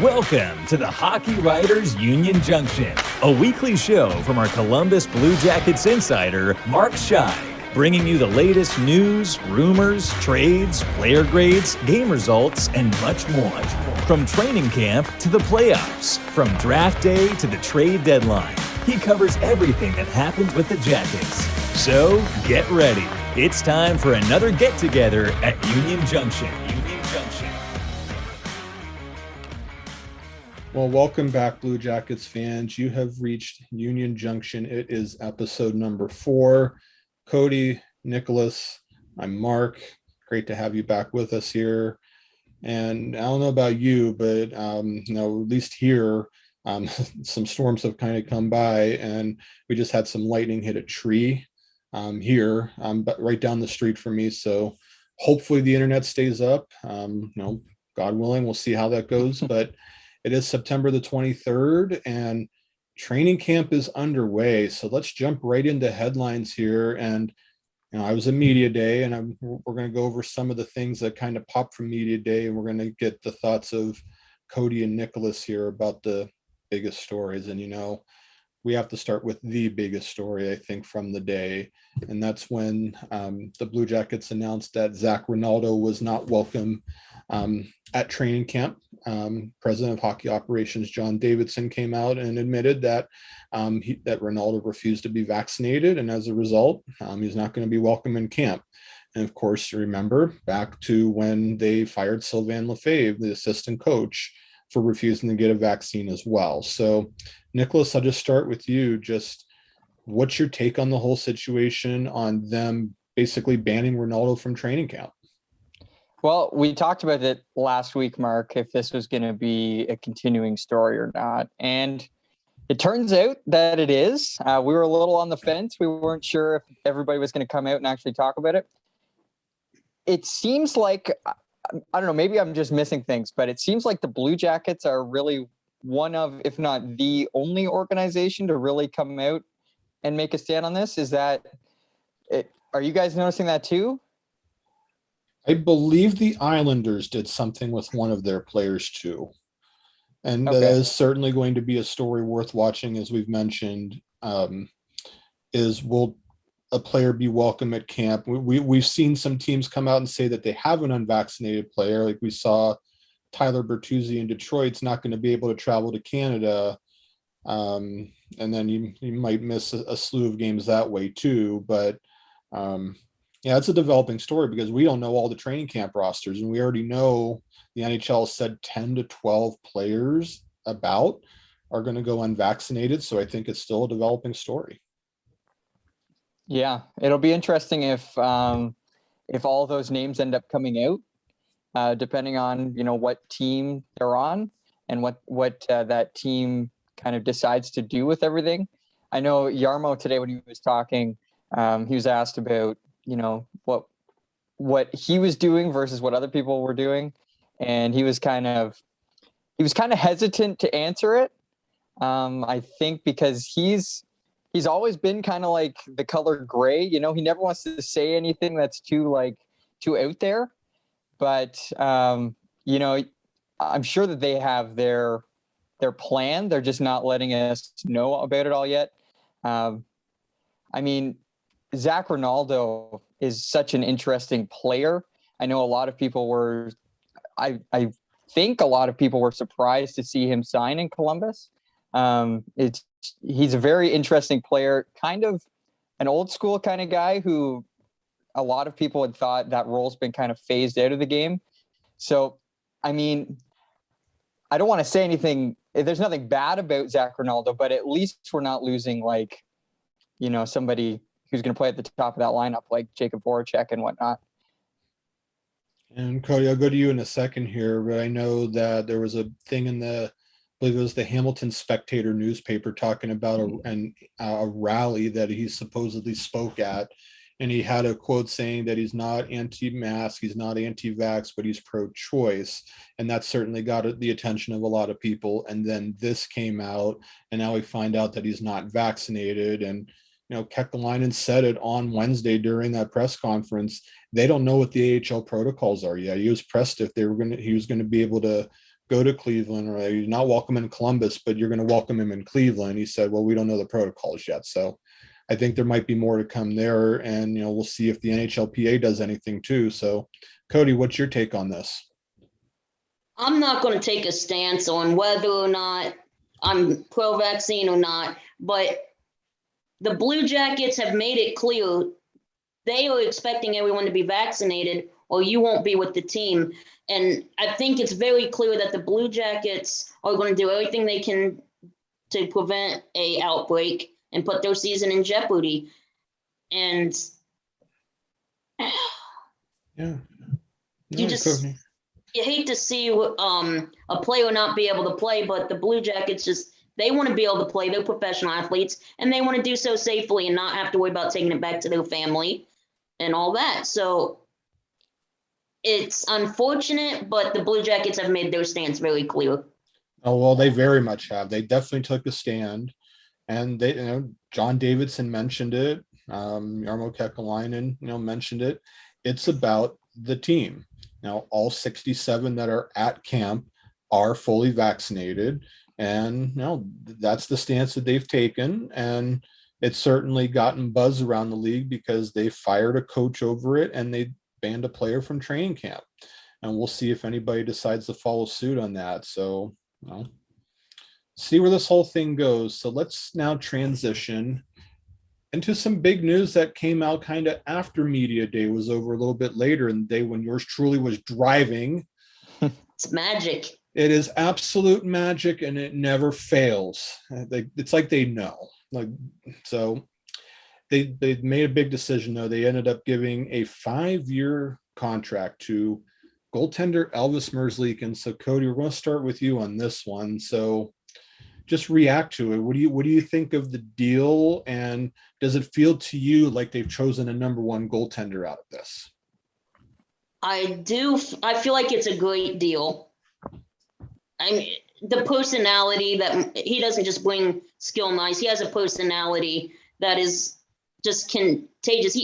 Welcome to the Hockey Writers Union Junction, a weekly show from our Columbus Blue Jackets insider, Mark Scheig, bringing you the latest news, rumors, trades, player grades, game results, and much more. From training camp to the playoffs, from draft day to the trade deadline, he covers everything that happens with the Jackets. So get ready. It's time for another get-together at Union Junction. Well, welcome back, Blue Jackets fans. You have reached Union Junction. It is episode number 4. Cody, Nicholas, I'm Mark. Great to have you back with us here. And I don't know about you, but at least here, some storms have kind of come by, and we just had some lightning hit a tree here, but right down the street from me. So hopefully the internet stays up. God willing, we'll see how that goes. But it is September the 23rd, and training camp is underway. So let's jump right into headlines here. And I was at Media Day, and we're going to go over some of the things that kind of popped from Media Day, and we're going to get the thoughts of Cody and Nicholas here about the biggest stories. And we have to start with the biggest story, I think, from the day, and that's when the Blue Jackets announced that Zac Rinaldo was not welcome at training camp. President of Hockey Operations John Davidson came out and admitted that that Rinaldo refused to be vaccinated, and as a result, he's not going to be welcome in camp. And of course, you remember back to when they fired Sylvain Lefebvre, the assistant coach, for refusing to get a vaccine as well. So, Nicholas, I'll just start with you. Just what's your take on the whole situation, on them basically banning Rinaldo from training camp? Well, we talked about it last week, Mark, if this was going to be a continuing story or not. And it turns out that it is. We were a little on the fence. We weren't sure if everybody was going to come out and actually talk about it. It seems like, I don't know, maybe I'm just missing things, but it seems like the Blue Jackets are really one of, if not the only organization to really come out and make a stand on this. Is that it? Are you guys noticing that too? I believe the Islanders did something with one of their players too. And Okay. That is certainly going to be a story worth watching, as we've mentioned, is will a player be welcome at camp? We've seen some teams come out and say that they have an unvaccinated player. Like we saw Tyler Bertuzzi in Detroit's not going to be able to travel to Canada. And then you might miss a slew of games that way too. But yeah, it's a developing story because we don't know all the training camp rosters, and we already know the NHL said 10 to 12 players are going to go unvaccinated. So I think it's still a developing story. Yeah, it'll be interesting if all those names end up coming out, depending on what team they're on and what that team kind of decides to do with everything. I know Jarmo today, when he was talking, he was asked about what he was doing versus what other people were doing, and he was kind of hesitant to answer it. I think because he's always been kind of like the color gray. He never wants to say anything that's too out there. But I'm sure that they have their plan. They're just not letting us know about it all yet. Zac Rinaldo is such an interesting player. I know a lot of people were, I think a lot of people were surprised to see him sign in Columbus. He's a very interesting player, kind of an old school kind of guy who a lot of people had thought that role's been kind of phased out of the game. So, I don't want to say anything. There's nothing bad about Zac Rinaldo, but at least we're not losing somebody who's going to play at the top of that lineup, like Jacob Voracek and whatnot. And Cody, I'll go to you in a second here, but I know that there was a thing in I believe it was the Hamilton Spectator newspaper talking about a rally that he supposedly spoke at. And he had a quote saying that he's not anti-mask, he's not anti-vax, but he's pro-choice. And that certainly got the attention of a lot of people. And then this came out, and now we find out that he's not vaccinated. And Kekalainen said it on Wednesday during that press conference. They don't know what the AHL protocols are yet. He was pressed if he was going to be able to go to Cleveland, or you're not welcome in Columbus, but you're going to welcome him in Cleveland. He said, well, we don't know the protocols yet. So I think there might be more to come there. And, we'll see if the NHLPA does anything too. So Cody, what's your take on this? I'm not going to take a stance on whether or not I'm pro-vaccine or not, but the Blue Jackets have made it clear they are expecting everyone to be vaccinated or you won't be with the team. And I think it's very clear that the Blue Jackets are going to do everything they can to prevent a outbreak and put their season in jeopardy. And yeah, you hate to see a player not be able to play, but the Blue Jackets they want to be able to play. They're professional athletes, and they want to do so safely and not have to worry about taking it back to their family and all that. So it's unfortunate, but the Blue Jackets have made their stance very clear. Oh, well, they very much have. They definitely took a stand, and they, John Davidson mentioned it. Jarmo Kekalainen, mentioned it. It's about the team. Now, all 67 that are at camp are fully vaccinated, and that's the stance that they've taken. And it's certainly gotten buzz around the league because they fired a coach over it and they banned a player from training camp. And we'll see if anybody decides to follow suit on that. So, see where this whole thing goes. So let's now transition into some big news that came out kind of after media day was over, a little bit later in the day when yours truly was driving. It's magic. It is absolute magic, and it never fails. It's like they know. So they made a big decision, though. They ended up giving a 5-year contract to goaltender Elvis Merzlikins. So Cody, we're going to start with you on this one. So just react to it. What do you think of the deal, and does it feel to you like they've chosen a number one goaltender out of this? I do. I feel like it's a great deal. I mean, the personality that he doesn't just bring skill and ice. He has a personality that is just contagious.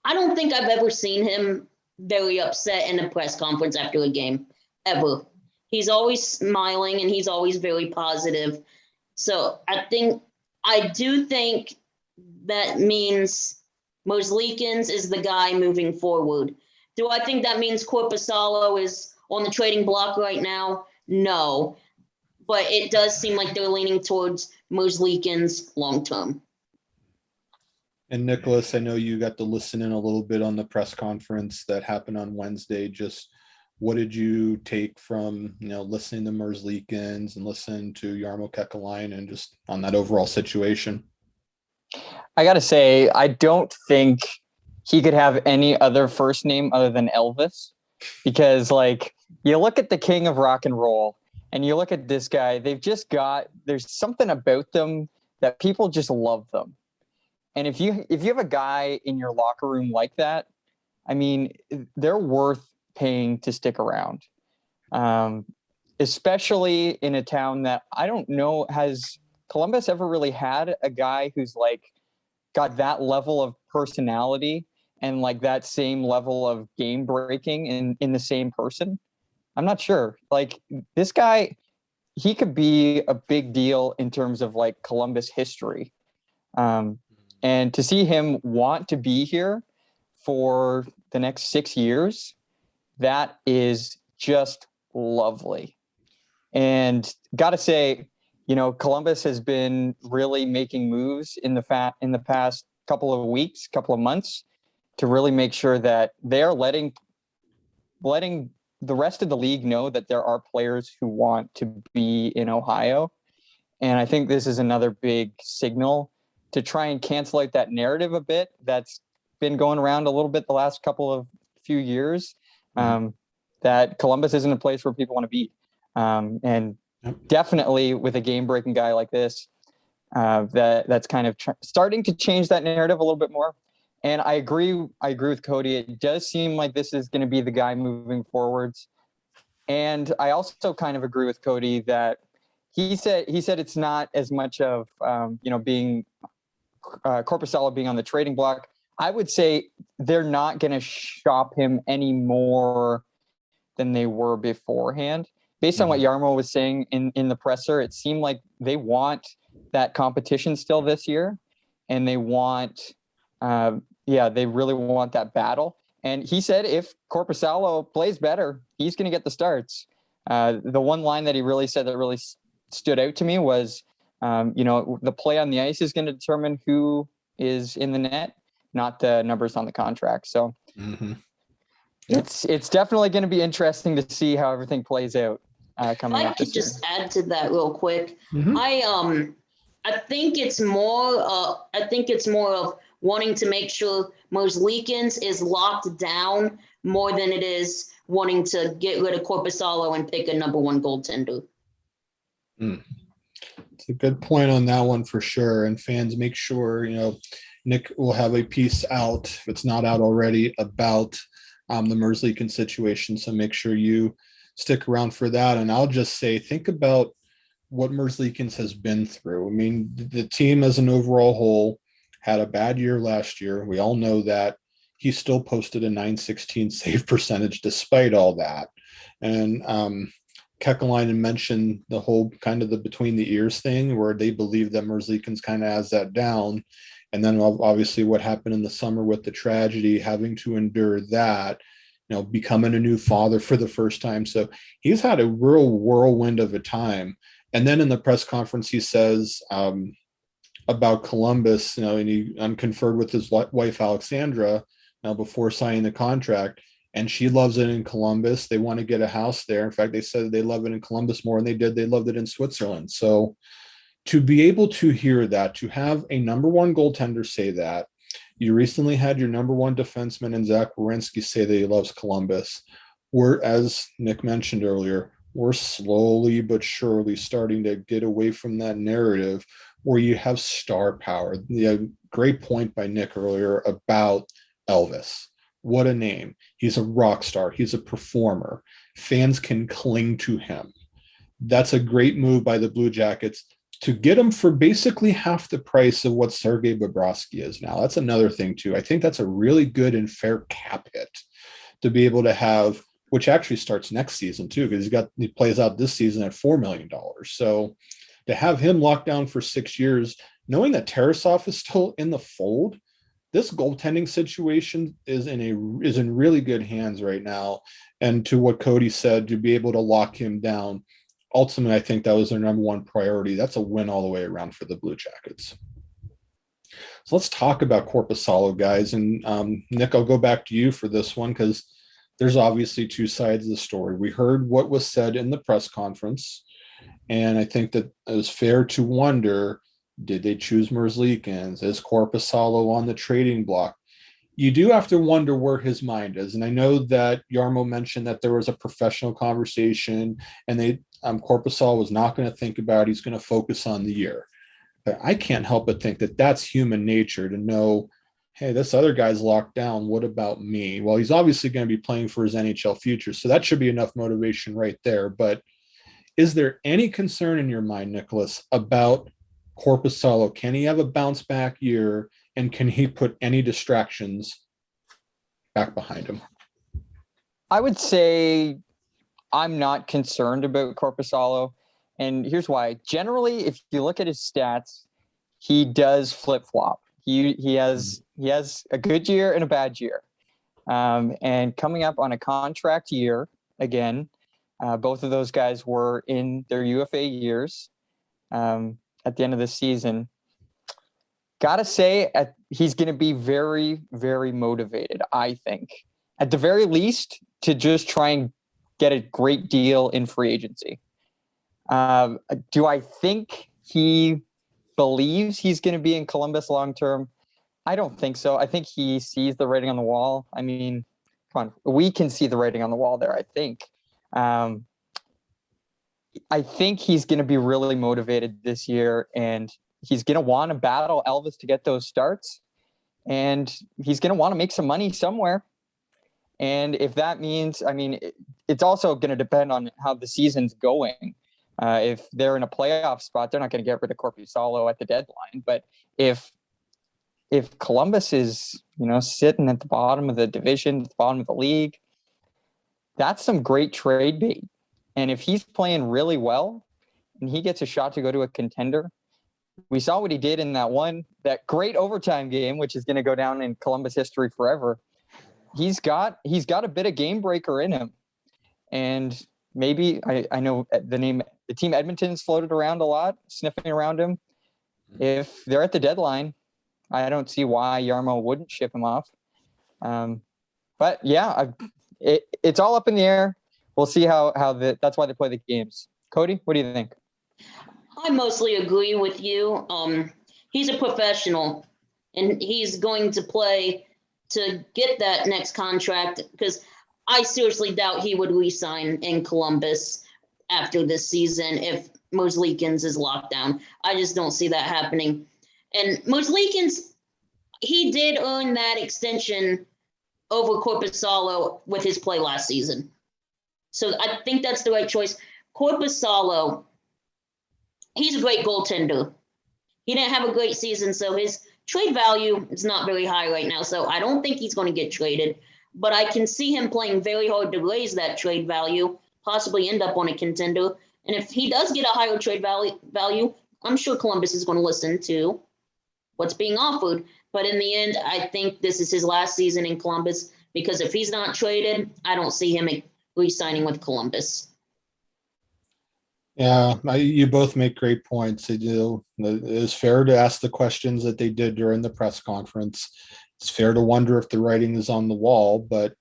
I don't think I've ever seen him very upset in a press conference after a game, ever. He's always smiling and he's always very positive. So I do think that means Merzlikins is the guy moving forward. Do I think that means Korpisalo is on the trading block right now? No. But it does seem like they're leaning towards Merzlikins long term. And Nicholas, I know you got to listen in a little bit on the press conference that happened on Wednesday. Just what did you take from, listening to Merzlikins and listening to Jarmo Kekalainen and just on that overall situation? I got to say, I don't think he could have any other first name other than Elvis, because you look at the king of rock and roll and you look at this guy, there's something about them that people just love them. And if you have a guy in your locker room like that, I mean, they're worth paying to stick around, especially in a town that I don't know, has Columbus ever really had a guy who's got that level of personality and that same level of game breaking in the same person? I'm not sure. This guy, he could be a big deal in terms of Columbus history. And to see him want to be here for the next 6 years, that is just lovely. And got to say, Columbus has been really making moves in the past couple of weeks, couple of months, to really make sure that they're letting the rest of the league know that there are players who want to be in Ohio. And I think this is another big signal to try and cancel out that narrative a bit that's been going around a little bit the last few years, that Columbus isn't a place where people want to be. And definitely with a game-breaking guy like this, that's kind of starting to change that narrative a little bit more. And I agree with Cody. It does seem like this is going to be the guy moving forwards. And I also kind of agree with Cody that he said it's not as much of being Korpisalo being on the trading block. I would say they're not going to shop him any more than they were beforehand. based on what Jarmo was saying in the presser, it seemed like they want that competition still this year, and they want, they really want that battle. And he said if Korpisalo plays better, he's going to get the starts. The one line that he really said that really stood out to me was, the play on the ice is going to determine who is in the net, not the numbers on the contract. So it's definitely going to be interesting to see how everything plays out coming up this year. Just add to that real quick. I think it's more of wanting to make sure Merzlikins is locked down more than it is wanting to get rid of Korpisalo and pick a number one goaltender. It's a good point on that one for sure. And fans, make sure, Nick will have a piece out, if it's not out already, about the Merzlikins situation. So make sure you stick around for that. And I'll just say, think about what Merzlikins has been through. I mean, the team as an overall whole had a bad year last year. We all know that. He still posted a .916 save percentage despite all that. And Kekalainen mentioned the whole kind of the between the ears thing where they believe that Merzlikins kind of has that down. And then obviously what happened in the summer with the tragedy, having to endure that, becoming a new father for the first time. So he's had a real whirlwind of a time. And then in the press conference, he says about Columbus, and he conferred with his wife, Alexandra, before signing the contract. And she loves it in Columbus. They want to get a house there. In fact, they said they love it in Columbus more than they loved it in Switzerland. So to be able to hear that, to have a number one goaltender say that, you recently had your number one defenseman in Zach Werenski say that he loves Columbus. We're, as Nick mentioned earlier, we're slowly but surely starting to get away from that narrative where you have star power. Great point by Nick earlier about Elvis. What a name. He's a rock star. He's a performer. Fans can cling to him. That's a great move by the Blue Jackets to get him for basically half the price of what Sergei Bobrovsky is now. That's another thing too. I think that's a really good and fair cap hit to be able to have, which actually starts next season too, because he plays out this season at $4 million. So to have him locked down for 6 years, knowing that Tarasov is still in the fold, this goaltending situation is in really good hands right now. And to what Cody said, to be able to lock him down, ultimately, I think that was their number one priority. That's a win all the way around for the Blue Jackets. So let's talk about Korpisalo, guys. And Nick, I'll go back to you for this one because there's obviously two sides of the story. We heard what was said in the press conference, and I think that it was fair to wonder, did they choose Merzlikins? Is Korpisalo on the trading block? You do have to wonder where his mind is. And I know that Jarmo mentioned that there was a professional conversation and Korpisalo was not going to think about it. He's going to focus on the year. But I can't help but think that that's human nature to know, hey, this other guy's locked down. What about me? Well, he's obviously going to be playing for his NHL future. So that should be enough motivation right there. But is there any concern in your mind, Nicholas, about Korpisalo? Can he have a bounce back year? And can he put any distractions back behind him? I would say I'm not concerned about Korpisalo. And here's why. Generally, if you look at his stats, he does flip-flop. He has a good year and a bad year. And coming up on a contract year, again, both of those guys were in their UFA years at the end of the season. Gotta say, he's going to be very, very motivated, I think. At the very least, to just try and get a great deal in free agency. Do I think he believes he's going to be in Columbus long term? I don't think so. I think he sees the writing on the wall. I mean, come on, we can see the writing on the wall there, I think. I think he's going to be really motivated this year, and he's going to want to battle Elvis to get those starts, and he's going to want to make some money somewhere. And if that means, I mean, it's also going to depend on how the season's going. If they're in a playoff spot, they're not going to get rid of Korpisalo at the deadline. But if Columbus is, sitting at the bottom of the division, at the bottom of the league, that's some great trade bait. And if he's playing really well and he gets a shot to go to a contender, we saw what he did in that great overtime game, which is going to go down in Columbus history forever. He's got a bit of game breaker in him. And maybe I know the team Edmonton's floated around a lot, sniffing around him. If they're at the deadline, I don't see why Jarmo wouldn't ship him off. But yeah, it's all up in the air. We'll see that's why they play the games. Cody, what do you think? I mostly agree with you. He's a professional, and he's going to play to get that next contract, because I seriously doubt he would re-sign in Columbus after this season if Merzlikins is locked down. I just don't see that happening. And Merzlikins, he did earn that extension over Korpisalo with his play last season. So I think that's the right choice. Korpisalo, he's a great goaltender. He didn't have a great season, so his trade value is not very high right now. So I don't think he's going to get traded. But I can see him playing very hard to raise that trade value, possibly end up on a contender. And if he does get a higher trade value, I'm sure Columbus is going to listen to what's being offered. But in the end, I think this is his last season in Columbus, because if he's not traded, I don't see him re-signing with Columbus. Yeah, you both make great points. It is fair to ask the questions that they did during the press conference. It's fair to wonder if the writing is on the wall, but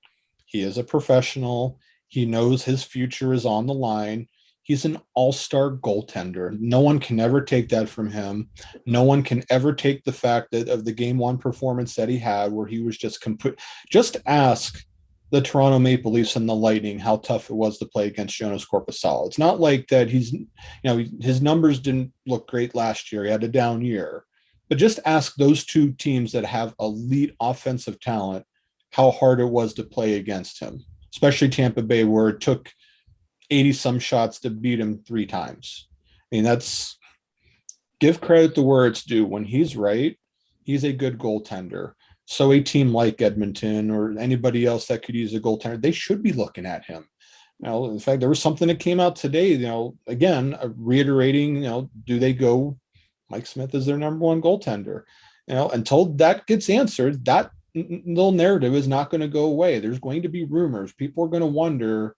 he is a professional. He knows his future is on the line. He's an all-star goaltender. No one can ever take that from him. No one can ever take the fact that of the game one performance that he had, where he was just complete. Just ask the Toronto Maple Leafs and the Lightning how tough it was to play against Jonas Korpisalo. It's not like that his numbers didn't look great last year. He had a down year. But just ask those two teams that have elite offensive talent how hard it was to play against him, especially Tampa Bay, where it took 80-some shots to beat him 3 times. I mean, give credit to where it's due. When he's right, he's a good goaltender. So a team like Edmonton or anybody else that could use a goaltender, they should be looking at him. In fact, there was something that came out today, again, reiterating, do they go Mike Smith is their number one goaltender? Until that gets answered, that little narrative is not going to go away. There's going to be rumors. People are going to wonder,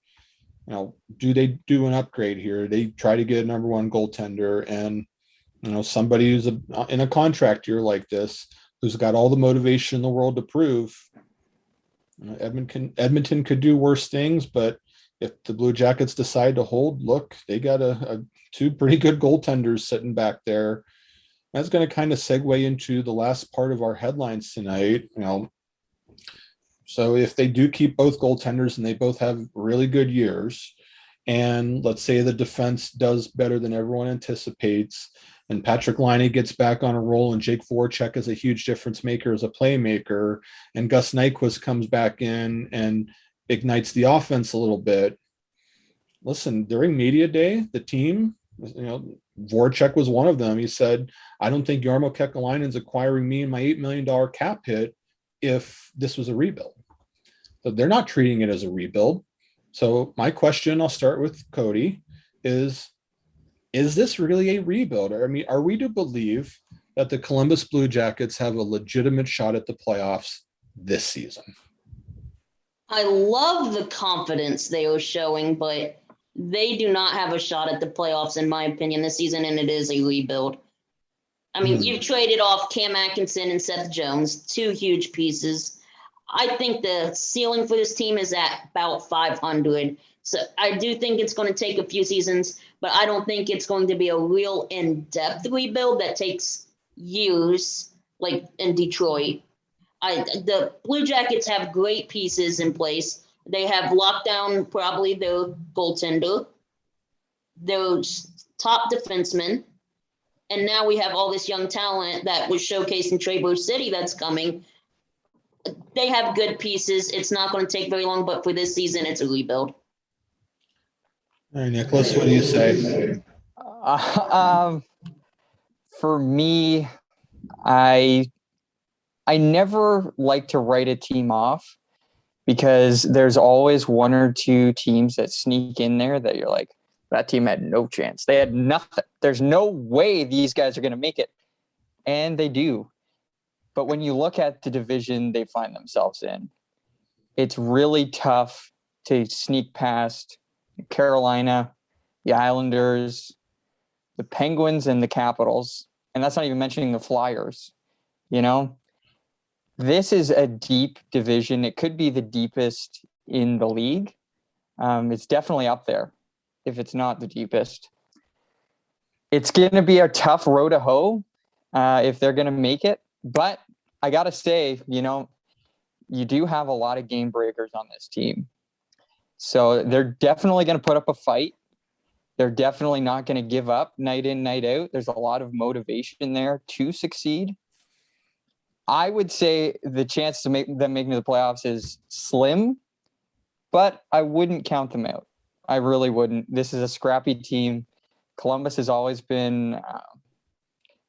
do they do an upgrade here? They try to get a number one goaltender, and somebody who's in a contract year like this, who's got all the motivation in the world to prove. Edmonton could do worse things, but if the Blue Jackets decide to hold, look, they got two pretty good goaltenders sitting back there. That's going to kind of segue into the last part of our headlines tonight. So if they do keep both goaltenders and they both have really good years, and let's say the defense does better than everyone anticipates, and Patrick Laine gets back on a roll, and Jake Voracek is a huge difference maker as a playmaker, and Gus Nyquist comes back in and ignites the offense a little bit. Listen, during media day, the team, Voracek was one of them. He said, I don't think Jarmo Kekalainen's acquiring me and my $8 million cap hit if this was a rebuild. So they're not treating it as a rebuild. So my question, I'll start with Cody, is this really a rebuild? I mean, are we to believe that the Columbus Blue Jackets have a legitimate shot at the playoffs this season? I love the confidence they are showing, but they do not have a shot at the playoffs, in my opinion, this season, and it is a rebuild. I mean, you've traded off Cam Atkinson and Seth Jones, 2 huge pieces. I think the ceiling for this team is at about 500. So I do think it's going to take a few seasons, but I don't think it's going to be a real in-depth rebuild that takes years, like in Detroit. The Blue Jackets have great pieces in place. They have locked down probably their goaltender, their top defenseman, and now we have all this young talent that was showcased in Traverse City that's coming. They have good pieces. It's not going to take very long, but for this season, it's a rebuild. All right, Nicholas, what do you say? For me, I never like to write a team off, because there's always one or two teams that sneak in there that you're like, that team had no chance. They had nothing. There's no way these guys are going to make it. And they do. But when you look at the division they find themselves in, it's really tough to sneak past Carolina, the Islanders, the Penguins, and the Capitals. And that's not even mentioning the Flyers. You know, this is a deep division. It could be the deepest in the league. It's definitely up there, if it's not the deepest. It's going to be a tough road to hoe if they're going to make it. But I got to say, you know, you do have a lot of game breakers on this team. So they're definitely going to put up a fight. They're definitely not going to give up night in, night out. There's a lot of motivation there to succeed. I would say the chance to make them making the playoffs is slim, but I wouldn't count them out. I really wouldn't. This is a scrappy team. Columbus has always been,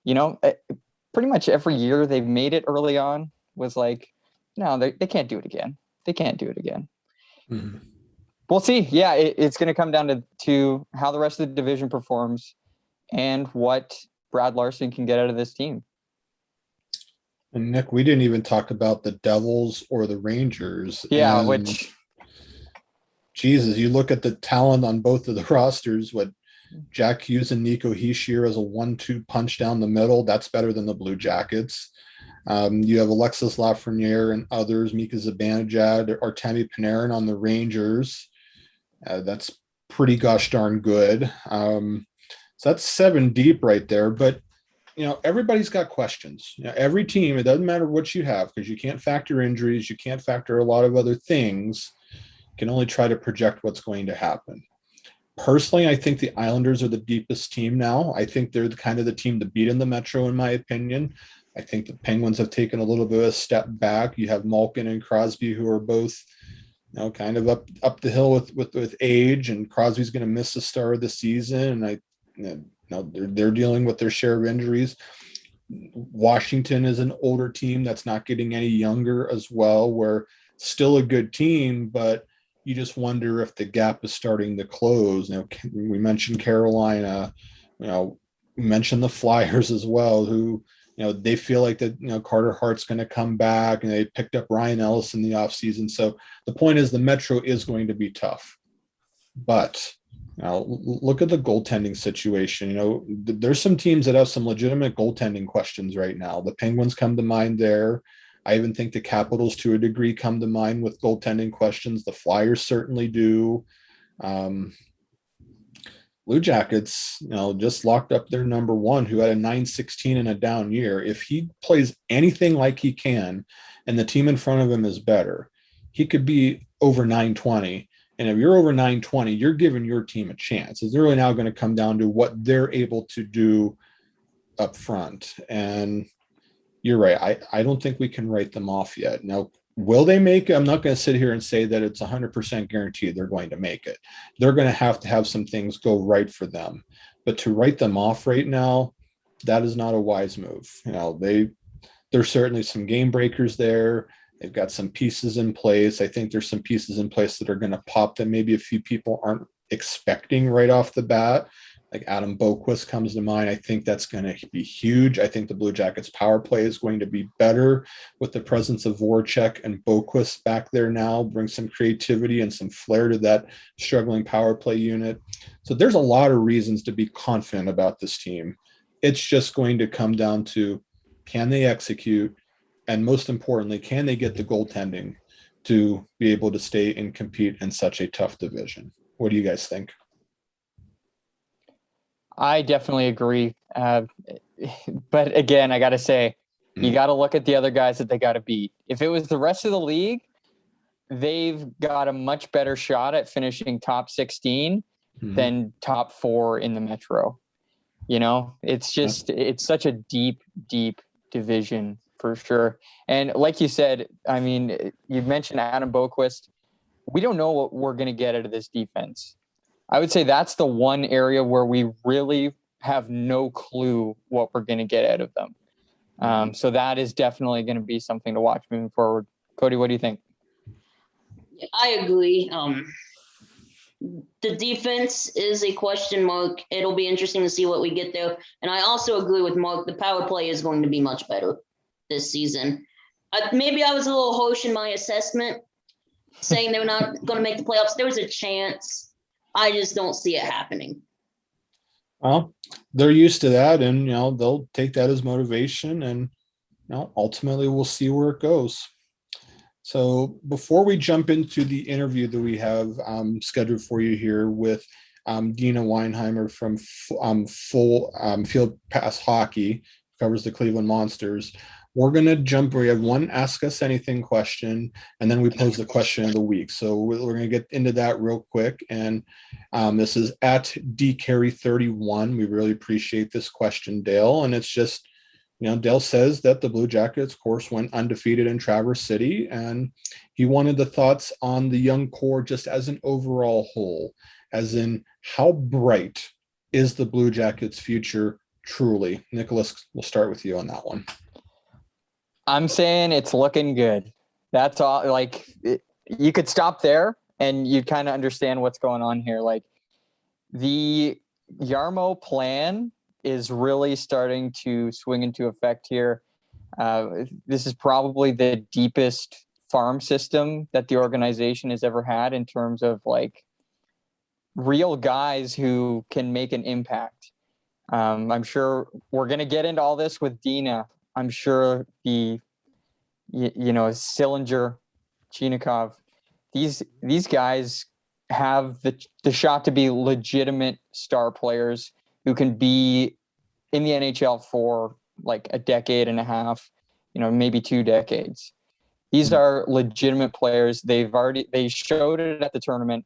pretty much every year they've made it early on was like, no, they can't do it again. They can't do it again. Mm-hmm. We'll see. Yeah, it's going to come down to how the rest of the division performs and what Brad Larson can get out of this team. And Nick, we didn't even talk about the Devils or the Rangers. Yeah, and Jesus, you look at the talent on both of the rosters, what Jack Hughes and Nico Hischier as a 1-2 punch down the middle, that's better than the Blue Jackets. You have Alexis Lafreniere and others, Mika Zibanejad, Artemi Panarin on the Rangers. That's pretty gosh darn good. So that's 7 deep right there. But, you know, everybody's got questions. You know, every team, it doesn't matter what you have, because you can't factor injuries. You can't factor a lot of other things. You can only try to project what's going to happen. Personally, I think the Islanders are the deepest team now. I think they're kind of the team to beat in the Metro, in my opinion. I think the Penguins have taken a little bit of a step back. You have Malkin and Crosby, who are both, you know, kind of up the hill with age, and Crosby's going to miss the start of the season. And they're dealing with their share of injuries. Washington is an older team that's not getting any younger as well. We're still a good team, but you just wonder if the gap is starting to close. You know, we mentioned Carolina, you know, we mentioned the Flyers as well, who, you know, they feel like that, you know, Carter Hart's going to come back, and they picked up Ryan Ellis in the offseason. So the point is the Metro is going to be tough. But now look at the goaltending situation. You know, there's some teams that have some legitimate goaltending questions right now. The Penguins come to mind there. I even think the Capitals, to a degree, come to mind with goaltending questions. The Flyers certainly do. Blue Jackets, you know, just locked up their number one, who had a 9-16 in a down year. If he plays anything like he can, and the team in front of him is better, he could be over 920. And if you're over 920, you're giving your team a chance. It's really now going to come down to what they're able to do up front. And you're right. I don't think we can write them off yet. Now, will they make it? I'm not going to sit here and say that it's 100% guaranteed they're going to make it. They're going to have some things go right for them. But to write them off right now, that is not a wise move. You know, there's certainly some game breakers there. They've got some pieces in place. I think there's some pieces in place that are going to pop that maybe a few people aren't expecting right off the bat. Like Adam Boquist comes to mind. I think that's going to be huge. I think the Blue Jackets power play is going to be better with the presence of Voracek and Boquist back there now. Bring some creativity and some flair to that struggling power play unit. So there's a lot of reasons to be confident about this team. It's just going to come down to, can they execute? And most importantly, can they get the goaltending to be able to stay and compete in such a tough division? What do you guys think? I definitely agree. But again, I got to say, you got to look at the other guys that they got to beat. If it was the rest of the league, they've got a much better shot at finishing top 16 than top 4 in the Metro. You know, it's just, it's such a deep, deep division for sure. And like you said, I mean, you mentioned Adam Boquist. We don't know what we're going to get out of this defense. I would say that's the one area where we really have no clue what we're going to get out of them. So that is definitely going to be something to watch moving forward. Cody, what do you think? I agree. The defense is a question mark. It'll be interesting to see what we get there. And I also agree with Mark. The power play is going to be much better this season. Maybe I was a little harsh in my assessment, saying they're not going to make the playoffs. There was a chance. I just don't see it happening. Well, they're used to that, and they'll take that as motivation, and ultimately we'll see where it goes. So before we jump into the interview that we have scheduled for you here with Deana Weinheimer from Full Field Pass Hockey, covers the Cleveland Monsters, we're going to jump. We have one Ask Us Anything question, and then we pose the question of the week. So we're going to get into that real quick. And this is at dcarry31. We really appreciate this question, Dale. And it's just, Dale says that the Blue Jackets, of course, went undefeated in Traverse City, and he wanted the thoughts on the young core just as an overall whole, as in how bright is the Blue Jackets' future truly? Nicholas, we'll start with you on that one. I'm saying it's looking good. That's all. You could stop there and you kind of understand what's going on here. Like, the Yarmo plan is really starting to swing into effect here. This is probably the deepest farm system that the organization has ever had in terms of real guys who can make an impact. I'm sure we're going to get into all this with Deana. I'm sure Sillinger, Chinakhov, these guys have the shot to be legitimate star players who can be in the NHL for a decade and a half, maybe 2 decades. These are legitimate players. They showed it at the tournament.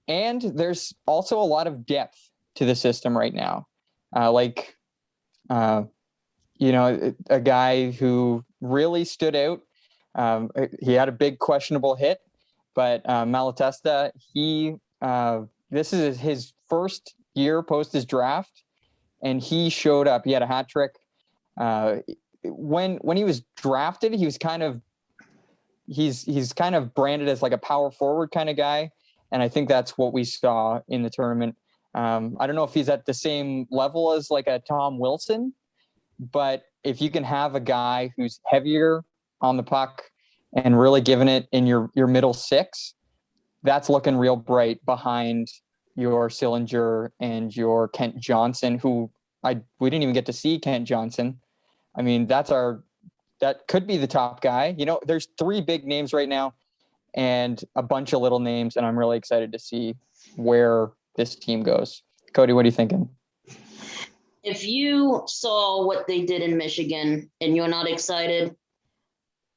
And there's also a lot of depth to the system right now. A guy who really stood out. He had a big questionable hit, but Malatesta, this is his first year post his draft, and he showed up. He had a hat trick. When he was drafted, he was he's kind of branded as a power forward kind of guy, and I think that's what we saw in the tournament. I don't know if he's at the same level as a Tom Wilson, but if you can have a guy who's heavier on the puck and really giving it in your middle six, that's looking real bright behind your Sillinger and your Kent Johnson, who we didn't even get to see Kent Johnson. I mean, that could be the top guy. There's 3 big names right now and a bunch of little names, and I'm really excited to see where this team goes. Cody, what are you thinking? If you saw what they did in Michigan and you're not excited,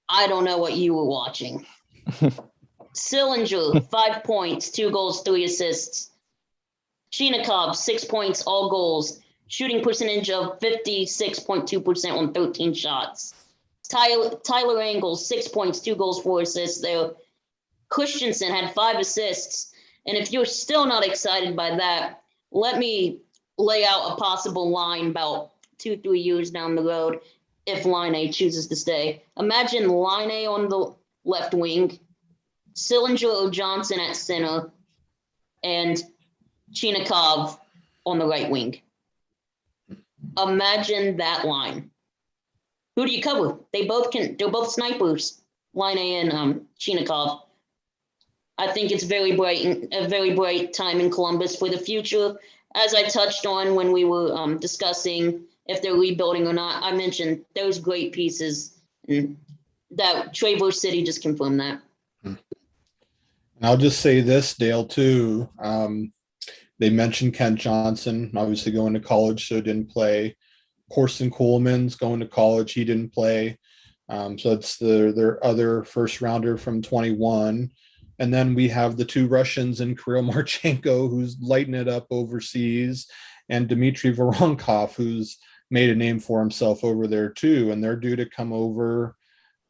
I don't know what you were watching. Sillinger, 5 points, 2 goals, 3 assists. Chinakhov, 6 points, all goals. Shooting percentage of 56.2% on 13 shots. Tyler Engels, 6 points, 2 goals, 4 assists there. Christensen had 5 assists. And if you're still not excited by that, let me lay out a possible line about 2-3 years down the road if Line chooses to stay. Imagine Line on the left wing, Sillinger or Johnson at center, and Chinakhov on the right wing. Imagine that line. Who do you cover? They're both snipers, Line and Chinakhov. I think it's a very bright time in Columbus for the future. As I touched on when we were discussing if they're rebuilding or not, I mentioned those great pieces. That Traverse City just confirmed that. And I'll just say this, Dale, too. They mentioned Kent Johnson, obviously going to college, so didn't play. Corson Coleman's going to college, he didn't play. So it's their other first rounder from 21. And then we have the 2 Russians in Kirill Marchenko, who's lighting it up overseas, and Dmitry Voronkov, who's made a name for himself over there too. And they're due to come over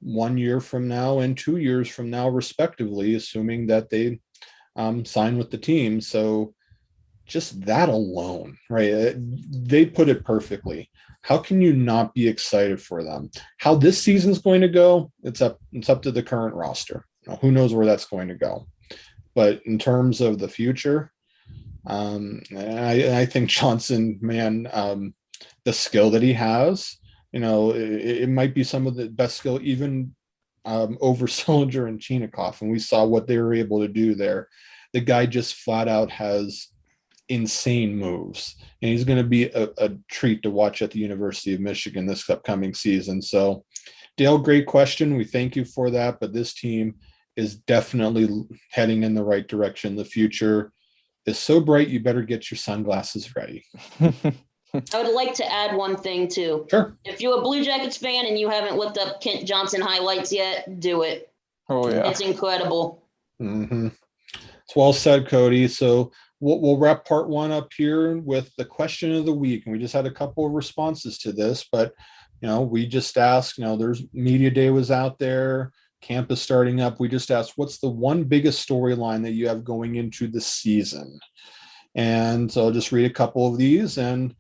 1 year from now and 2 years from now, respectively, assuming that they sign with the team. So just that alone, right? They put it perfectly. How can you not be excited for them? How this season's going to go, it's up to the current roster. who knows where that's going to go. But in terms of the future, I think Johnson, man, the skill that he has, it might be some of the best skill, even over Sillinger and Chinakhov. And we saw what they were able to do there. The guy just flat out has insane moves, and he's going to be a treat to watch at the University of Michigan this upcoming season. So, Dale, great question. We thank you for that. But this team is definitely heading in the right direction. The future is so bright, you better get your sunglasses ready. I would like to add one thing too. Sure. If you're a Blue Jackets fan and you haven't looked up Kent Johnson highlights yet, do it. Oh yeah, it's incredible. Mm-hmm. It's well said, Cody. So we'll wrap part one up here with the question of the week, and we just had a couple of responses to this. But we just asked. There's media day was out there. Camp is starting up. We just asked, what's the one biggest storyline that you have going into the season? And so I'll just read a couple of these, and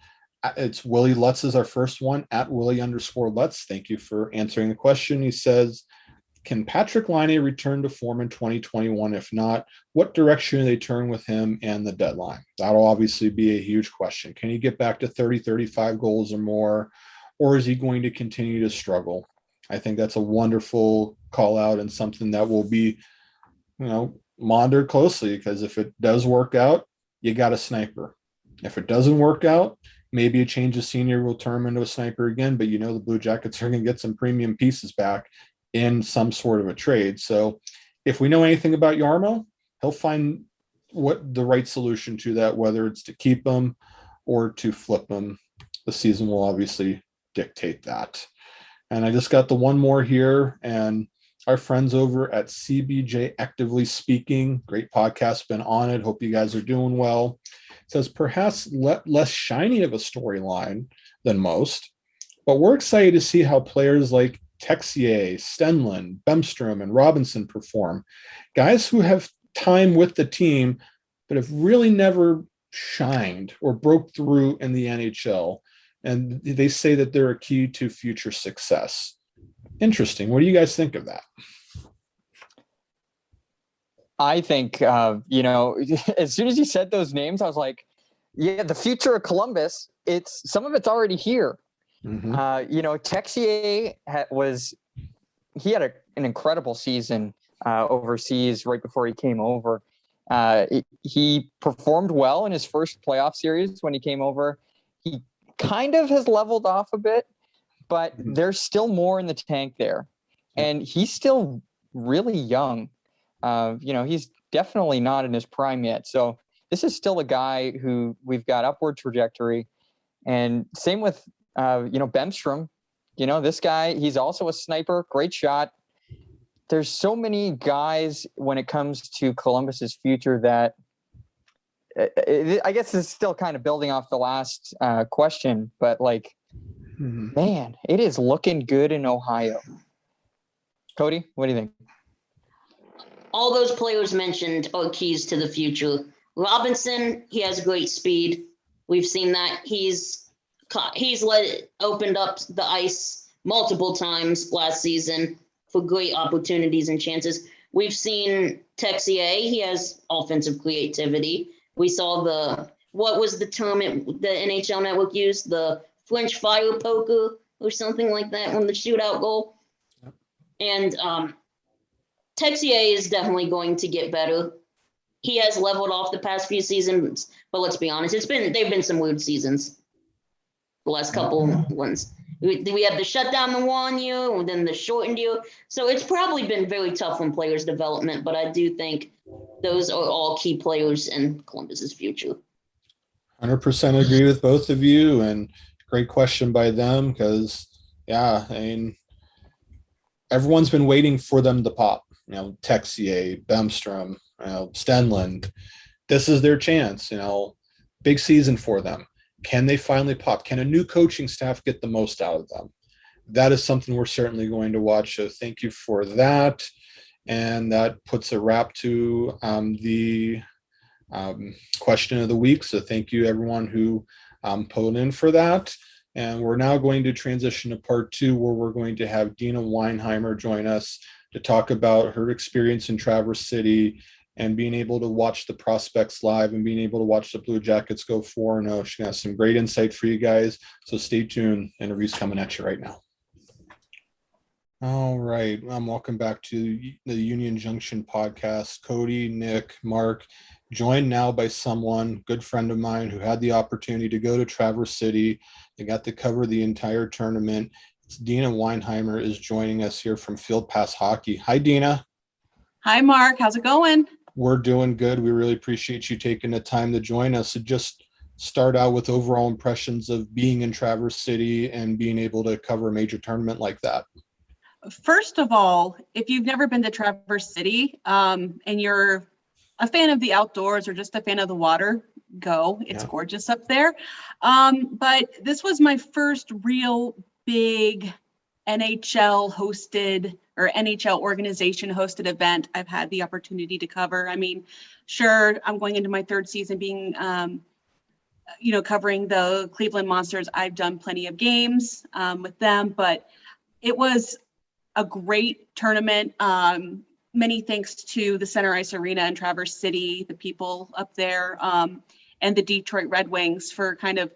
it's Willie Lutz is our first one, at Willie_Lutz. Thank you for answering the question. He says, can Patrick Laine return to form in 2021? If not, what direction do they turn with him and the deadline? That'll obviously be a huge question. Can he get back to 30, 35 goals or more, or is he going to continue to struggle? I think that's a wonderful call out and something that will be, monitored closely, because if it does work out, you got a sniper. If it doesn't work out, maybe a change of senior will turn him into a sniper again, but the Blue Jackets are going to get some premium pieces back in some sort of a trade. So if we know anything about Jarmo, he'll find what the right solution to that, whether it's to keep him or to flip him. The season will obviously dictate that. And I just got the one more here, and our friends over at CBJ Actively Speaking, great podcast, been on it. Hope you guys are doing well. It says perhaps less shiny of a storyline than most, but we're excited to see how players like Texier, Stenlund, Bemstrom, and Robinson perform. Guys who have time with the team, but have really never shined or broke through in the NHL. And they say that they're a key to future success. Interesting. What do you guys think of that? I think, as soon as you said those names, I was like, yeah, the future of Columbus, some of it's already here. Mm-hmm. Texier had an incredible season overseas right before he came over. He performed well in his first playoff series when he came over. He kind of has leveled off a bit, but there's still more in the tank there. And he's still really young. He's definitely not in his prime yet. So this is still a guy who we've got upward trajectory. And same with, Bemstrom. This guy, he's also a sniper, great shot. There's so many guys when it comes to Columbus's future that I guess it's still kind of building off the last question, but man, it is looking good in Ohio. Cody, what do you think? All those players mentioned are keys to the future. Robinson, he has great speed. We've seen that. He's opened up the ice multiple times last season for great opportunities and chances. We've seen Texier. He has offensive creativity. We saw what was the term the NHL Network used? The French fire poker or something like that on the shootout goal. Yep. And Texier is definitely going to get better. He has leveled off the past few seasons, but let's be honest, they've been some weird seasons. The last couple ones. We had the shutdown the 1 year, and then the shortened year. So it's probably been very tough on players' development, but I do think those are all key players in Columbus's future. 100% agree with both of you, and great question by them because, everyone's been waiting for them to pop. Texier, Bemstrom, Stenlund. This is their chance. Big season for them. Can they finally pop? Can a new coaching staff get the most out of them? That is something we're certainly going to watch. So thank you for that. And that puts a wrap to the question of the week. So thank you, everyone who pulled in for that. And we're now going to transition to part two, where we're going to have Deana Weinheimer join us to talk about her experience in Traverse City and being able to watch the prospects live and being able to watch the Blue Jackets go 4-0. She's gonna have some great insight for you guys. So stay tuned. Interview's coming at you right now. All right. Welcome back to the Union Junction podcast. Cody, Nick, Mark, joined now by someone, good friend of mine, who had the opportunity to go to Traverse City. They got to cover the entire tournament. It's Deana Weinheimer is joining us here from Field Pass Hockey. Hi, Deana. Hi, Mark. How's it going? We're doing good. We really appreciate you taking the time to join us. So just start out with overall impressions of being in Traverse City and being able to cover a major tournament like that. First of all, if you've never been to Traverse City and you're a fan of the outdoors or just a fan of the water, go. It's gorgeous up there. But this was my first real big NHL hosted or NHL organization hosted event I've had the opportunity to cover. I mean, sure, I'm going into my third season being, covering the Cleveland Monsters. I've done plenty of games with them, but it was a great tournament. Many thanks to the Center Ice Arena in Traverse City, the people up there, and the Detroit Red Wings for kind of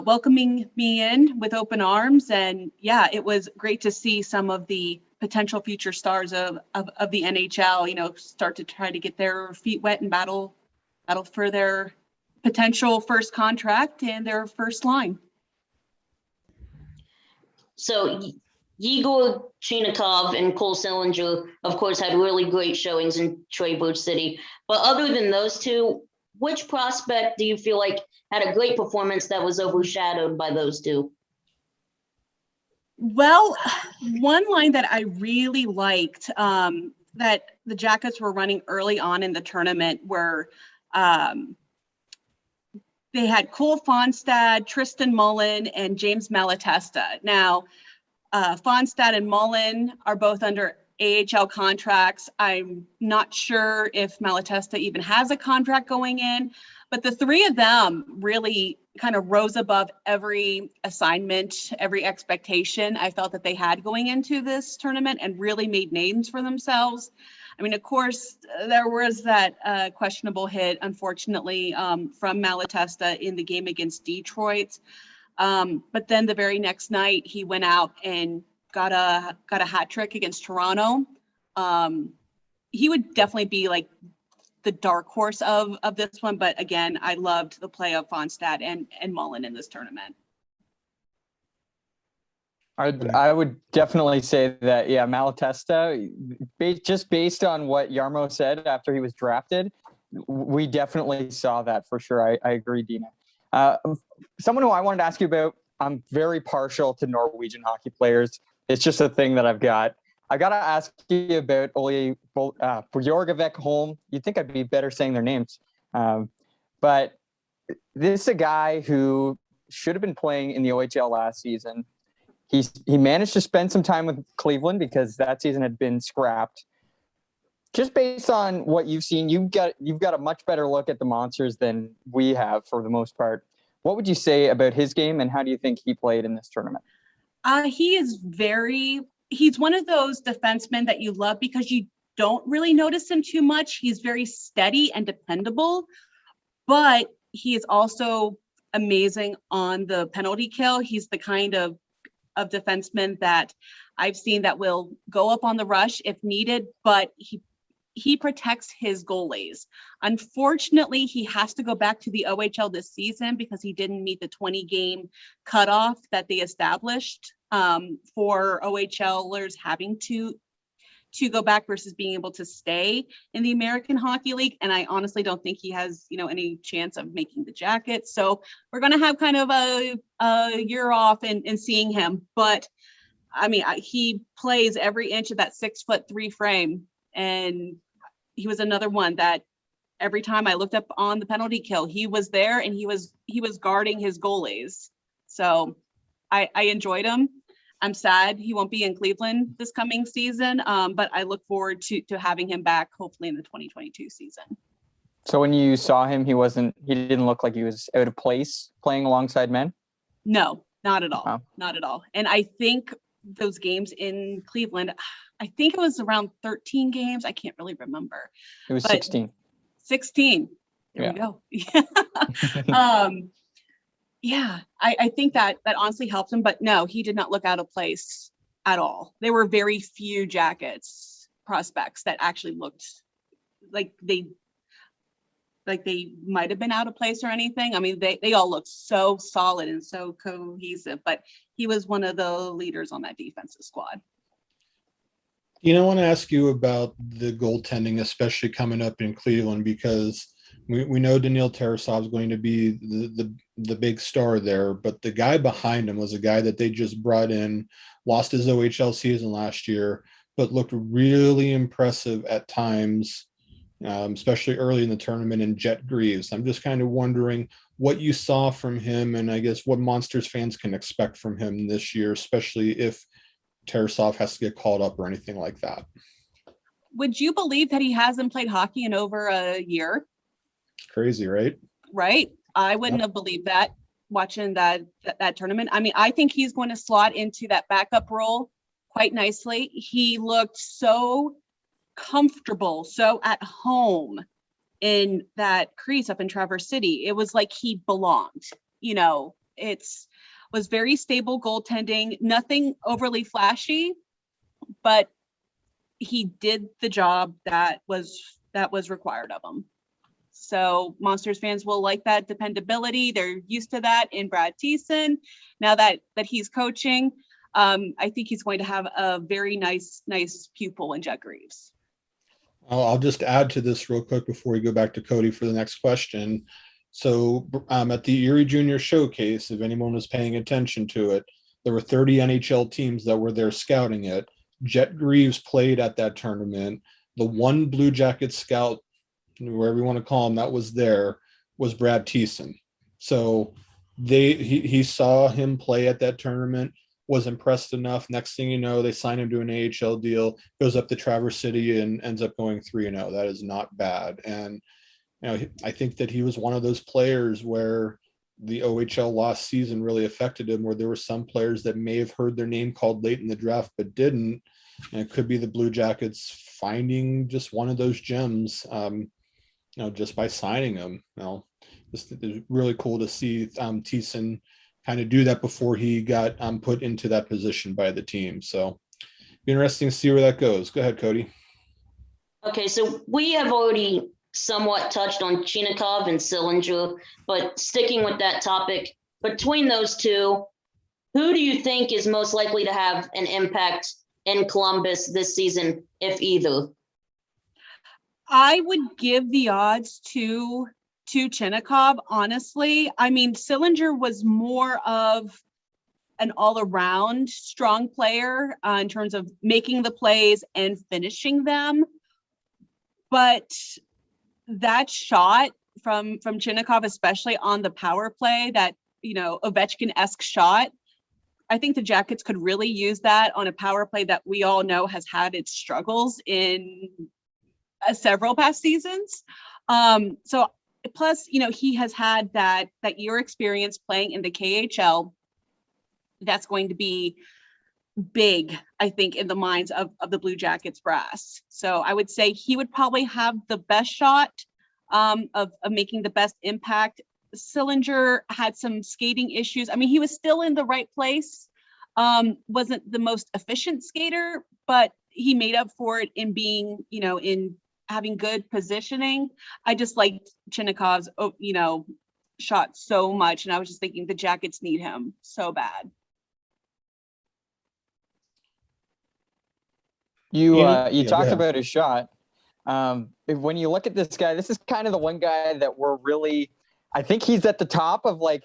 welcoming me in with open arms. And yeah, it was great to see some of the potential future stars of the NHL, start to try to get their feet wet and battle for their potential first contract and their first line. So Yegor Chinakhov and Cole Sillinger, of course, had really great showings in Traverse City. But other than those two, which prospect do you feel like had a great performance that was overshadowed by those two? Well, one line that I really liked that the Jackets were running early on in the tournament were they had Cole Fonstad, Tristan Mullen, and James Malatesta. Now, Fonstad and Mullen are both under AHL contracts. I'm not sure if Malatesta even has a contract going in, but the three of them really kind of rose above every assignment, every expectation I felt that they had going into this tournament and really made names for themselves. I mean, of course, there was that questionable hit, unfortunately, from Malatesta in the game against Detroit. But then the very next night, he went out and got a hat trick against Toronto. He would definitely be like the dark horse of this one. But again, I loved the play of Fonstad and Mullen in this tournament. I would definitely say that, yeah, Malatesta, just based on what Jarmo said after he was drafted, we definitely saw that for sure. I agree, Deana. Someone who I wanted to ask you about, I'm very partial to Norwegian hockey players. It's just a thing that I've got. I got to ask you about Ole Bjorgavek Holm. You'd think I'd be better saying their names. But this is a guy who should have been playing in the OHL last season. He managed to spend some time with Cleveland because that season had been scrapped. Just based on what you've seen, you've got a much better look at the Monsters than we have for the most part. What would you say about his game, and how do you think he played in this tournament? He's one of those defensemen that you love because you don't really notice him too much. He's very steady and dependable, but he is also amazing on the penalty kill. He's the kind of defenseman that I've seen that will go up on the rush if needed, but he protects his goalies. Unfortunately, he has to go back to the OHL this season because he didn't meet the 20-game cutoff that they established for OHLers having to go back versus being able to stay in the American Hockey League. And I honestly don't think he has, any chance of making the Jackets. So we're going to have kind of a year off in seeing him. But I mean, he plays every inch of that 6'3" frame. And he was another one that every time I looked up on the penalty kill, he was there and he was guarding his goalies. So I enjoyed him. I'm sad he won't be in Cleveland this coming season, but I look forward to having him back hopefully in the 2022 season. So when you saw him, he didn't look like he was out of place playing alongside men? No, not at all. Wow. Not at all. And I think those games in Cleveland. I think it was around 13 games. I can't really remember. It was But 16. 16. There we go. Yeah, I think that honestly helped him, but no, he did not look out of place at all. There were very few Jackets prospects that actually looked like they might have been out of place or anything. I mean, they all looked so solid and so cohesive, but he was one of the leaders on that defensive squad. I want to ask you about the goaltending, especially coming up in Cleveland, because we know Daniil Tarasov is going to be the big star there, but the guy behind him was a guy that they just brought in, lost his OHL season last year, but looked really impressive at times, especially early in the tournament, in Jet Greaves. I'm just kind of wondering what you saw from him, and I guess what Monsters fans can expect from him this year, especially if Tarasov has to get called up or anything like that. Would you believe that he hasn't played hockey in over a year? It's crazy, right? Right. I wouldn't have believed that watching that tournament. I mean, I think he's going to slot into that backup role quite nicely. He looked so comfortable, so at home in that crease up in Traverse City. It was like he belonged. Was very stable goaltending, nothing overly flashy, but he did the job that was required of him. So Monsters fans will like that dependability. They're used to that in Brad Thiessen. Now that he's coaching, I think he's going to have a very nice pupil in Jet Greaves. I'll just add to this real quick before we go back to Cody for the next question. So at the Erie Junior Showcase, if anyone was paying attention to it, there were 30 NHL teams that were there scouting it. Jet Greaves played at that tournament. The one Blue Jackets scout, wherever you want to call him, that was there was Brad Thiessen. So he saw him play at that tournament, was impressed enough. Next thing you know, they sign him to an AHL deal, goes up to Traverse City and ends up going 3-0. That is not bad. And I think that he was one of those players where the OHL lost season really affected him, where there were some players that may have heard their name called late in the draft but didn't. And it could be the Blue Jackets finding just one of those gems, just by signing him. It's really cool to see Thiessen kind of do that before he got put into that position by the team. So interesting to see where that goes. Go ahead, Cody. Okay, so we have already somewhat touched on Chinakhov and Sillinger, but sticking with that topic, between those two, who do you think is most likely to have an impact in Columbus this season, if either? I would give the odds to Chinakhov, honestly. I mean, Sillinger was more of an all-around strong player in terms of making the plays and finishing them. But that shot from Chinakhov, especially on the power play, that, Ovechkin-esque shot, I think the Jackets could really use that on a power play that we all know has had its struggles in several past seasons. So plus, he has had that year experience playing in the KHL. That's going to be big, I think, in the minds of the Blue Jackets brass. So I would say he would probably have the best shot of making the best impact. Sillinger had some skating issues. I mean, he was still in the right place. Wasn't the most efficient skater, but he made up for it in being, in having good positioning. I just liked Chinakhov's, shot so much. And I was just thinking the Jackets need him so bad. You talked about his shot. When you look at this guy, this is kind of the one guy that I think he's at the top of what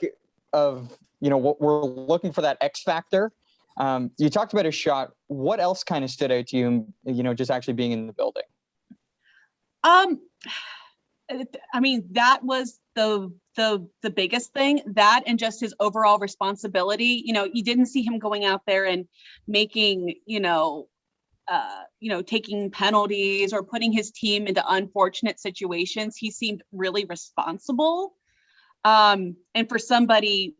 we're looking for, that X factor. You talked about his shot. What else kind of stood out to you, just actually being in the building? I mean, that was the biggest thing, that and just his overall responsibility. You didn't see him going out there and making, taking penalties or putting his team into unfortunate situations. He seemed really responsible. And for somebody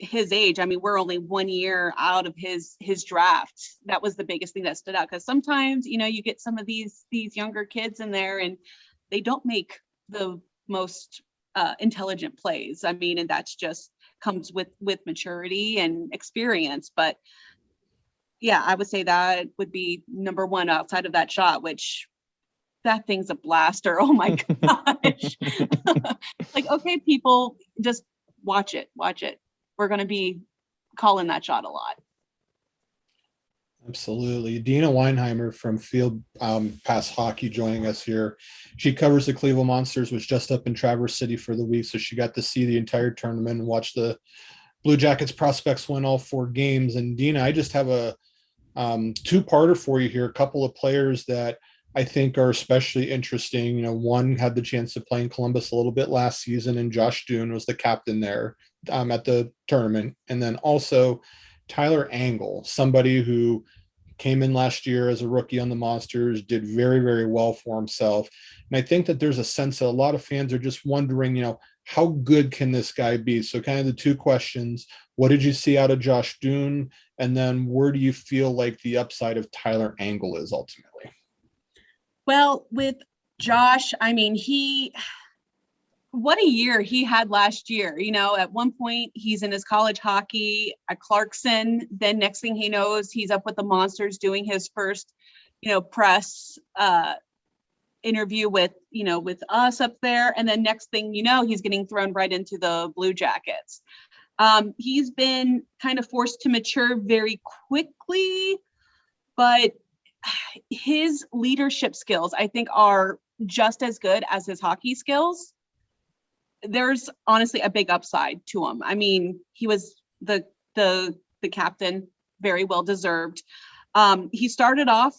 his age. I mean, we're only 1 year out of his draft. That was the biggest thing that stood out, because sometimes, you get some of these younger kids in there and they don't make the most intelligent plays. I mean, and that's just comes with maturity and experience. But yeah, I would say that would be number one outside of that shot, which that thing's a blaster. Oh my gosh. Like, okay, people, just watch it. We're going to be calling that shot a lot. Absolutely. Deana Weinheimer from Field Pass Hockey joining us here. She covers the Cleveland Monsters, was just up in Traverse City for the week, so she got to see the entire tournament and watch the Blue Jackets prospects win all 4 games. And Deana, I just have a two-parter for you here. A couple of players that I think are especially interesting. One had the chance to play in Columbus a little bit last season, and Josh Doon was the captain there at the tournament. And then also Tyler Angle, somebody who came in last year as a rookie on the Monsters, did very, very well for himself. And I think that there's a sense that a lot of fans are just wondering, how good can this guy be? So kind of the two questions: what did you see out of Josh Doon? And then where do you feel like the upside of Tyler Angle is ultimately? Well, with Josh, I mean, what a year he had last year. At one point he's in his college hockey at Clarkson. Then next thing he knows, he's up with the Monsters doing his first, press interview with us up there. And then next thing you know, he's getting thrown right into the Blue Jackets. He's been kind of forced to mature very quickly, but his leadership skills, I think, are just as good as his hockey skills. There's honestly a big upside to him. I mean, he was the captain, very well deserved. He started off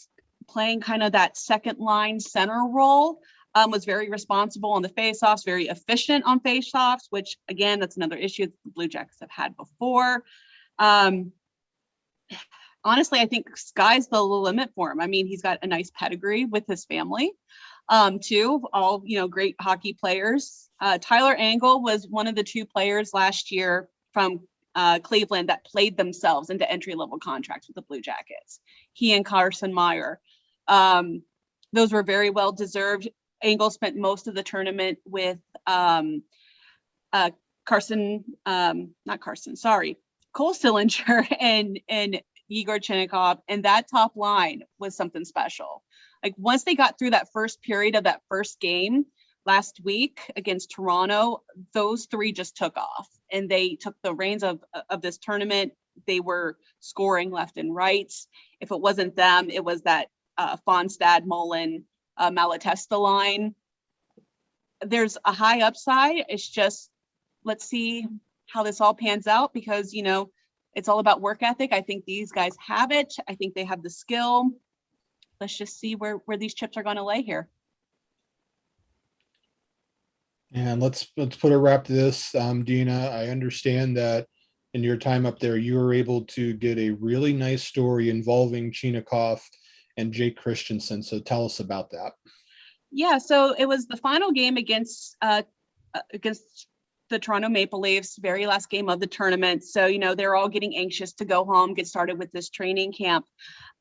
playing kind of that second line center role, was very responsible on the faceoffs, very efficient on faceoffs, which again, that's another issue the Blue Jackets have had before. Honestly, I think sky's the limit for him. I mean, he's got a nice pedigree with his family, too, all, great hockey players. Tyler Angle was one of the 2 players last year from Cleveland that played themselves into entry-level contracts with the Blue Jackets. He and Carson Meyer. Those were very well deserved. Angle spent most of the tournament with Cole Sillinger and Yegor Chinakhov, and that top line was something special. Like, once they got through that first period of that first game last week against Toronto, those 3 just took off and they took the reins of this tournament. They were scoring left and right. If it wasn't them, it was that Fonstad, Mullen, Malatesta line. There's a high upside. It's just, let's see how this all pans out, because, it's all about work ethic. I think these guys have it. I think they have the skill. Let's just see where these chips are going to lay here. And let's put a wrap to this. Deana, I understand that in your time up there, you were able to get a really nice story involving Chinakhov and Jake Christensen. So tell us about that. Yeah, so it was the final game against the Toronto Maple Leafs, very last game of the tournament. So, they're all getting anxious to go home, get started with this training camp.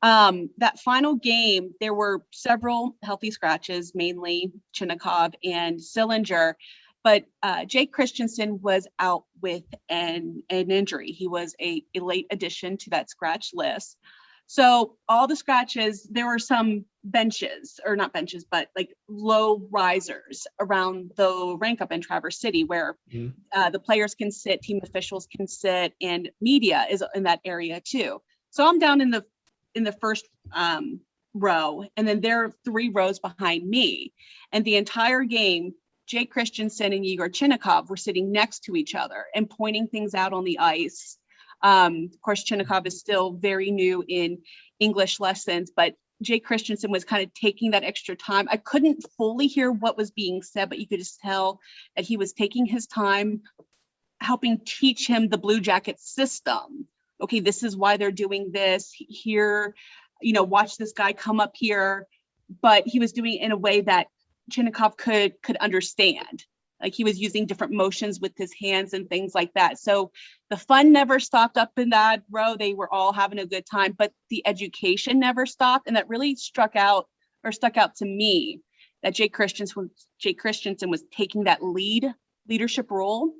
That final game, there were several healthy scratches, mainly Chinakhov and Sillinger, but Jake Christensen was out with an injury. He was a late addition to that scratch list. So all the scratches, there were some benches, or not benches, but like low risers around the rank up in Traverse City where the players can sit, team officials can sit, and media is in that area too. So I'm down in the first row, and then there are 3 rows behind me. And the entire game, Jake Christensen and Yegor Chinakhov were sitting next to each other and pointing things out on the ice. Of course, Chinakhov is still very new in English lessons, but Jake Christensen was kind of taking that extra time. I couldn't fully hear what was being said, but you could just tell that he was taking his time, helping teach him the Blue Jackets system. Okay, this is why they're doing this here. Watch this guy come up here. But he was doing it in a way that Chinakhov could understand. Like he was using different motions with his hands and things like that. So the fun never stopped up in that row. They were all having a good time, but the education never stopped. And that really stuck out to me, that Jake Christensen was taking that leadership role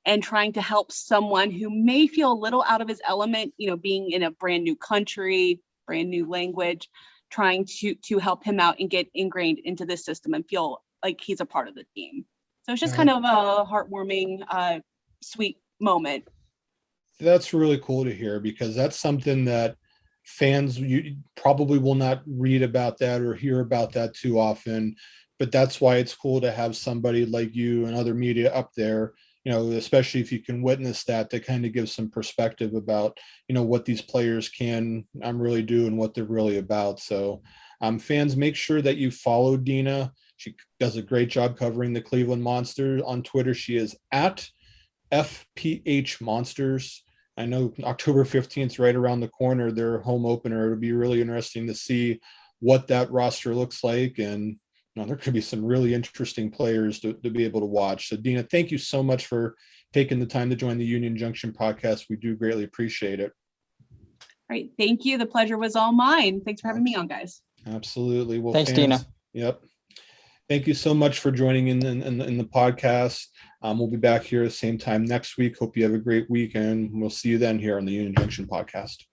and trying to help someone who may feel a little out of his element, being in a brand new country, brand new language, trying to help him out and get ingrained into this system and feel like he's a part of the team. So it's just kind of a heartwarming, sweet moment. That's really cool to hear, because that's something that fans, you probably will not read about that or hear about that too often. But that's why it's cool to have somebody like you and other media up there, especially if you can witness that, to kind of give some perspective about, what these players can really do and what they're really about. So fans, make sure that you follow Deana. She does a great job covering the Cleveland Monsters on Twitter. She is at FPH Monsters. I know October 15th is right around the corner, their home opener. It'll be really interesting to see what that roster looks like. And there could be some really interesting players to be able to watch. So Deana, thank you so much for taking the time to join the Union Junction podcast. We do greatly appreciate it. All right. Thank you. The pleasure was all mine. Thanks for having me on, guys. Absolutely. Well, thanks, fans, Deana. Yep. Thank you so much for joining in the podcast. We'll be back here at the same time next week. Hope you have a great week, and we'll see you then here on the Union Junction podcast.